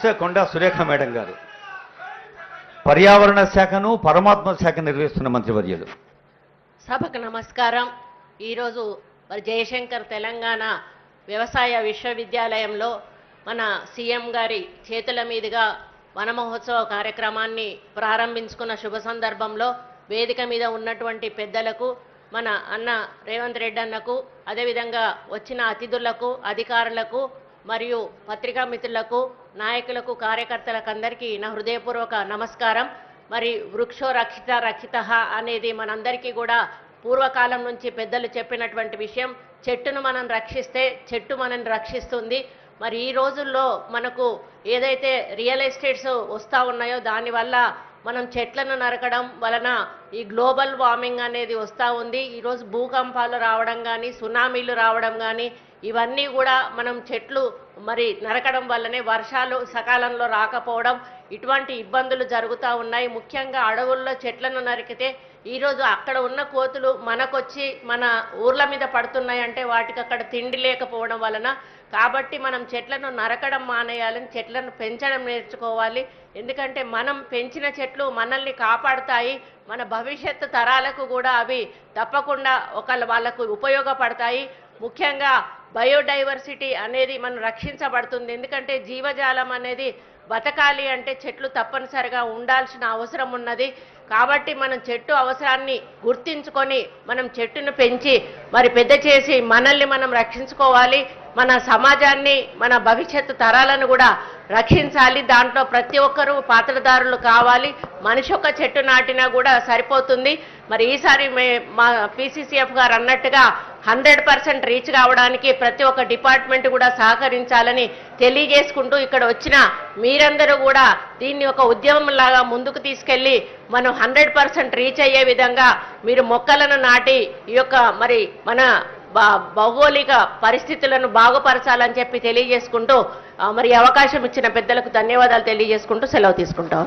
Minister Konda Surekha madam గారు, పర్యావరణ శాఖను పరమాత్మ శాఖ నిర్వహిస్తున్న మంత్రివర్యులు. సభకు నమస్కారం. ఈరోజు మరి జయశంకర్ తెలంగాణ వ్యవసాయ విశ్వవిద్యాలయంలో మన సీఎం గారి చేతుల మీదుగా వన మహోత్సవ కార్యక్రమాన్ని ప్రారంభించుకున్న శుభ సందర్భంలో వేదిక మీద ఉన్నటువంటి పెద్దలకు, మన అన్న రేవంత్ రెడ్డి అన్నకు, అదేవిధంగా వచ్చిన అతిథులకు, అధికారులకు మరియు పత్రికా మిత్రులకు, నాయకులకు, కార్యకర్తలకు అందరికీ నా హృదయపూర్వక నమస్కారం. మరి వృక్షో రక్షిత రక్షితః అనేది మనందరికీ కూడా పూర్వకాలం నుంచి పెద్దలు చెప్పినటువంటి విషయం. చెట్టును మనం రక్షిస్తే చెట్టు మనల్ని రక్షిస్తుంది. మరి ఈ రోజుల్లో మనకు ఏదైతే రియల్ ఎస్టేట్స్ వస్తూ ఉన్నాయో దానివల్ల మనం చెట్లను నరకడం వలన ఈ గ్లోబల్ వార్మింగ్ అనేది వస్తూ ఉంది. ఈరోజు భూకంపాలు రావడం కానీ, సునామీలు రావడం కానీ, ఇవన్నీ కూడా మనం చెట్లు మరి నరకడం వల్లనే వర్షాలు సకాలంలో రాకపోవడం, ఇటువంటి ఇబ్బందులు జరుగుతూ ఉన్నాయి. ముఖ్యంగా అడవుల్లో చెట్లను నరికితే ఈరోజు అక్కడ ఉన్న కోతులు మనకొచ్చి మన ఊర్ల మీద పడుతున్నాయంటే వాటికి అక్కడ తిండి లేకపోవడం వలన. కాబట్టి మనం చెట్లను నరకడం మానేయాలని, చెట్లను పెంచడం నేర్చుకోవాలి. ఎందుకంటే మనం పెంచిన చెట్లు మనల్ని కాపాడుతాయి. మన భవిష్యత్తు తరాలకు కూడా అవి తప్పకుండా వాళ్ళకు ఉపయోగపడతాయి. ముఖ్యంగా బయోడైవర్సిటీ అనేది మనం రక్షించబడుతుంది. ఎందుకంటే జీవజాలం అనేది బతకాలి అంటే చెట్లు తప్పనిసరిగా ఉండాల్సిన అవసరం ఉన్నది. కాబట్టి మనం చెట్టు అవసరాన్ని గుర్తించుకొని మనం చెట్టును పెంచి మరి పెద్ద చేసి మనల్ని మనం రక్షించుకోవాలి. మన సమాజాన్ని, మన భవిష్యత్తు తరాలను కూడా రక్షించాలి. దాంట్లో ప్రతి ఒక్కరూ పాత్రదారులు కావాలి. మనిషి ఒక చెట్టు నాటినా కూడా సరిపోతుంది. మరి ఈసారి మా పీసీసీఎఫ్ గారు అన్నట్టుగా 100% రీచ్ కావడానికి ప్రతి ఒక్క డిపార్ట్మెంట్ కూడా సహకరించాలని తెలియజేసుకుంటూ, ఇక్కడ వచ్చిన మీరందరూ కూడా దీన్ని ఒక ఉద్యమం లాగా ముందుకు తీసుకెళ్లి మనం 100% రీచ్ అయ్యే విధంగా మీరు మొక్కలను నాటి ఈ యొక్క మరి మన భౌగోళిక పరిస్థితులను బాగుపరచాలని చెప్పి తెలియజేసుకుంటూ మరి అవకాశం ఇచ్చిన పెద్దలకు ధన్యవాదాలు తెలియజేసుకుంటూ సెలవు తీసుకుంటాం.